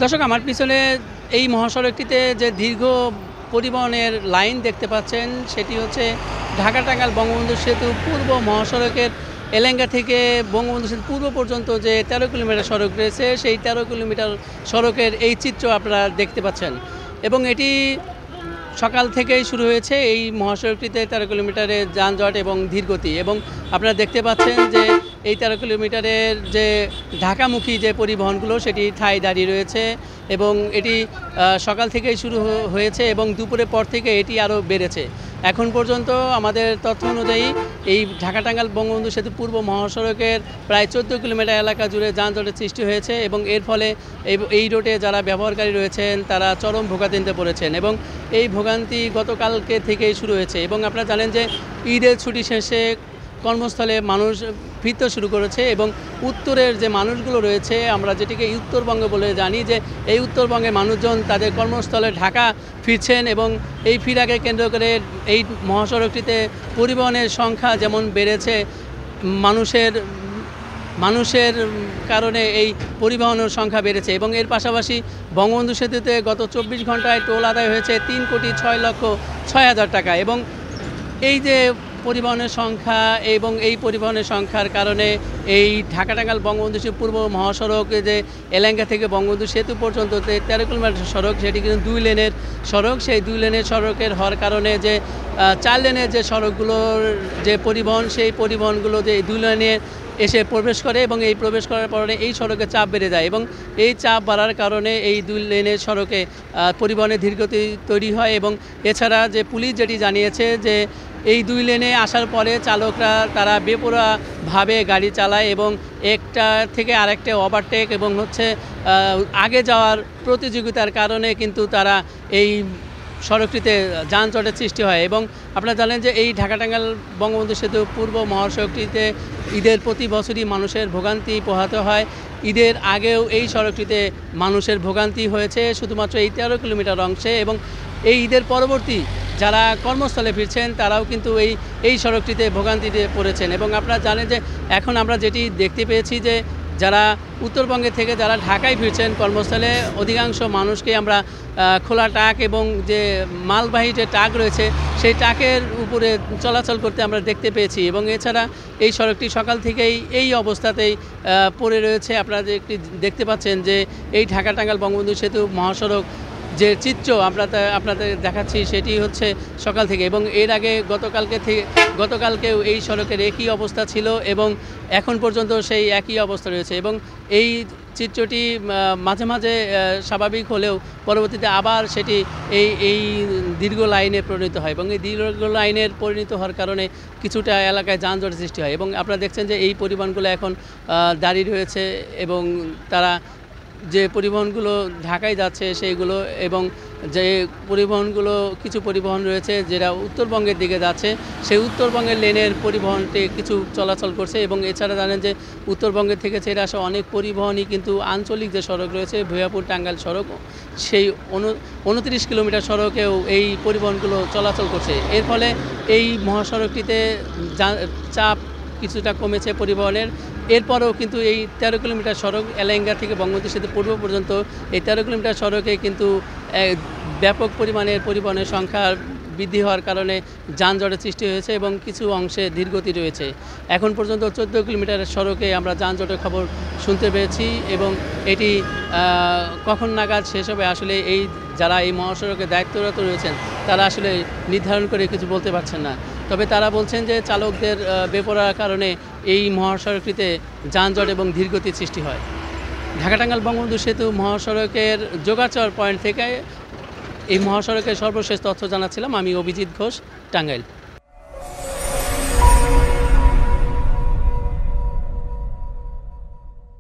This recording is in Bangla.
দর্শক, আমার পিছনে এই মহাসড়কটিতে যে দীর্ঘ পরিবহনের লাইন দেখতে পাচ্ছেন, সেটি হচ্ছে ঢাকা-টাঙ্গাইল বঙ্গবন্ধু সেতু পূর্ব মহাসড়কের এলেঙ্গা থেকে বঙ্গবন্ধু সেতু পূর্ব পর্যন্ত যে 13 কিলোমিটার সড়ক রয়েছে, সেই 13 কিলোমিটার সড়কের এই চিত্র আপনারা দেখতে পাচ্ছেন। এবং এটি সকাল থেকেই শুরু হয়েছে এই মহাসড়কটিতে 13 কিলোমিটারের যানজট এবং ধীরগতি। এবং আপনারা দেখতে পাচ্ছেন যে এই 13 কিলোমিটারের যে ঢাকামুখী যে পরিবহনগুলো, সেটি ঠায় দাঁড়িয়ে রয়েছে এবং এটি সকাল থেকেই শুরু হয়েছে এবং দুপুরের পর থেকে এটি আরও বেড়েছে। এখন পর্যন্ত আমাদের তথ্য অনুযায়ী এই ঢাকা-টাঙ্গাইল বঙ্গবন্ধু সেতু পূর্ব মহাসড়কের প্রায় 14 কিলোমিটার এলাকা জুড়ে যানজটের সৃষ্টি হয়েছে এবং এর ফলে এই রোডে যারা ব্যবহারকারী রয়েছেন তারা চরম ভোগান্তিতে পড়েছেন এবং এই ভোগান্তি গতকালকে থেকেই শুরু হয়েছে। এবং আপনারা জানেন যে ঈদের ছুটি শেষে কর্মস্থলে মানুষ ফিরতে শুরু করেছে এবং উত্তরের যে মানুষগুলো রয়েছে, আমরা যেটিকে উত্তরবঙ্গ বলে জানি, যে এই উত্তরবঙ্গের মানুষজন তাদের কর্মস্থলে ঢাকা ফিরছেন এবং এই ফিরাকে কেন্দ্র করে এই মহাসড়কটিতে পরিবহনের সংখ্যা যেমন বেড়েছে, মানুষের কারণে এই পরিবহনের সংখ্যা বেড়েছে। এবং এর পাশাপাশি বঙ্গবন্ধু সেতুতে গত 24 ঘন্টায় টোল আদায় হয়েছে 3,06,06,000 টাকা। এবং এই যে পরিবহনের সংখ্যা এবং এই পরিবহনের সংখ্যার কারণে এই ঢাকা-টাঙ্গাইল বঙ্গবন্ধু সেতু পূর্ব মহাসড়ক যে এলেঙ্গা থেকে বঙ্গবন্ধু সেতু পর্যন্ত 13 কিলোমিটার সড়ক, সেটি কিন্তু 2 লেনের সড়ক। সেই 2 লেনের সড়কের হওয়ার কারণে যে 4 লেনের যে সড়কগুলোর যে পরিবহন, সেই পরিবহনগুলো যে 2 লেনে এসে প্রবেশ করে এবং এই প্রবেশ করার কারণে এই সড়কে চাপ বেড়ে যায় এবং এই চাপ বাড়ার কারণে এই 2 লেনের সড়কে পরিবহনের ধীরগতি তৈরি হয়। এবং এছাড়া যে পুলিশ যেটি জানিয়েছে যে এই 2 লেনে আসার পরে চালকরা তারা বেপরোয়াভাবে গাড়ি চালায় এবং একটা থেকে আরেকটা ওভারটেক এবং আগে যাওয়ার প্রতিযোগিতার কারণে কিন্তু তারা এই সড়কটিতে যানজটের সৃষ্টি হয়। এবং আপনারা জানেন যে এই ঢাকা-টাঙ্গাইল বঙ্গবন্ধু সেতু পূর্ব মহাসড়কটিতে ঈদের প্রতি বছরই মানুষের ভোগান্তি পোহাতে হয়। ঈদের আগেও এই সড়কটিতে মানুষের ভোগান্তি হয়েছে শুধুমাত্র এই 13 কিলোমিটার অংশে। এবং এই ঈদের পরবর্তী যারা কর্মস্থলে ফিরছেন তারাও কিন্তু এই সড়কটিতে ভোগান্তিতে পড়েছেন। এবং আপনারা জানেন যে এখন আমরা যেটি দেখতে পেয়েছি যে যারা উত্তরবঙ্গে থেকে যারা ঢাকায় ফিরছেন কর্মস্থলে, অধিকাংশ মানুষকে আমরা খোলা ট্রাক এবং যে মালবাহী যে ট্রাক রয়েছে সেই ট্রাকের উপরে চলাচল করতে আমরা দেখতে পেয়েছি। এবং এছাড়া এই সড়কটি সকাল থেকেই এই অবস্থাতেই পড়ে রয়েছে। আপনারা যে একটি দেখতে পাচ্ছেন যে এই ঢাকা-টাঙ্গাইল বঙ্গবন্ধু সেতু মহাসড়ক যে চিত্র আপনাদের দেখাচ্ছি, সেটি হচ্ছে সকাল থেকে। এবং এর আগে গতকালকেও এই সড়কের একই অবস্থা ছিল এবং এখন পর্যন্ত সেই একই অবস্থা রয়েছে। এবং এই চিত্রটি মাঝে মাঝে স্বাভাবিক হলেও পরবর্তীতে আবার সেটি এই দীর্ঘ লাইনে পরিণত হয় এবং এই দীর্ঘ লাইনের পরিণত হওয়ার কারণে কিছুটা এলাকায় যানজটের সৃষ্টি হয়। এবং আপনারা দেখছেন যে এই পরিবহনগুলো এখন দাঁড়িয়ে রয়েছে এবং তারা যে পরিবহনগুলো ঢাকায় যাচ্ছে সেইগুলো, এবং যে পরিবহনগুলো কিছু পরিবহন রয়েছে যেটা উত্তরবঙ্গের দিকে যাচ্ছে, সেই উত্তরবঙ্গের লেনের পরিবহনটি কিছু চলাচল করছে। এবং এছাড়া জানেন যে উত্তরবঙ্গের থেকে ছেড়ে আসা অনেক পরিবহনই কিন্তু আঞ্চলিক যে সড়ক রয়েছে ভূয়াপুর-টাঙ্গাইল সড়ক, সেই 29 কিলোমিটার সড়কেও এই পরিবহনগুলো চলাচল করছে। এর ফলে এই মহাসড়কটিতে চাপ কিছুটা কমেছে পরিবহনের। এরপরেও কিন্তু এই 13 কিলোমিটার সড়ক এলেঙ্গা থেকে বঙ্গবন্ধু সেতু পূর্ব পর্যন্ত এই 13 কিলোমিটার সড়কে কিন্তু ব্যাপক পরিমাণের পরিবহনের সংখ্যা বৃদ্ধি হওয়ার কারণে যানজটের সৃষ্টি হয়েছে এবং কিছু অংশে ধীরগতি রয়েছে। এখন পর্যন্ত 14 কিলোমিটারের সড়কে আমরা যানজটের খবর শুনতে পেয়েছি এবং এটি কখন নাগাদ শেষ হবে আসলে যারা এই মহাসড়কে দায়িত্বরত রয়েছেন তারা আসলে নির্ধারণ করে কিছু বলতে পারছেন না। তবে তারা বলছেন যে চালকদের বেপরোয়ার কারণে এই মহাসড়কটিতে যানজট এবং ধীরগতির সৃষ্টি হয়। ঢাকা-টাঙ্গাইল বঙ্গবন্ধু সেতু মহাসড়কের যোগাচর পয়েন্ট থেকে এই মহাসড়কের সর্বশেষ তথ্য জানাচ্ছিলাম আমি অভিজিৎ ঘোষ, টাঙ্গাইল।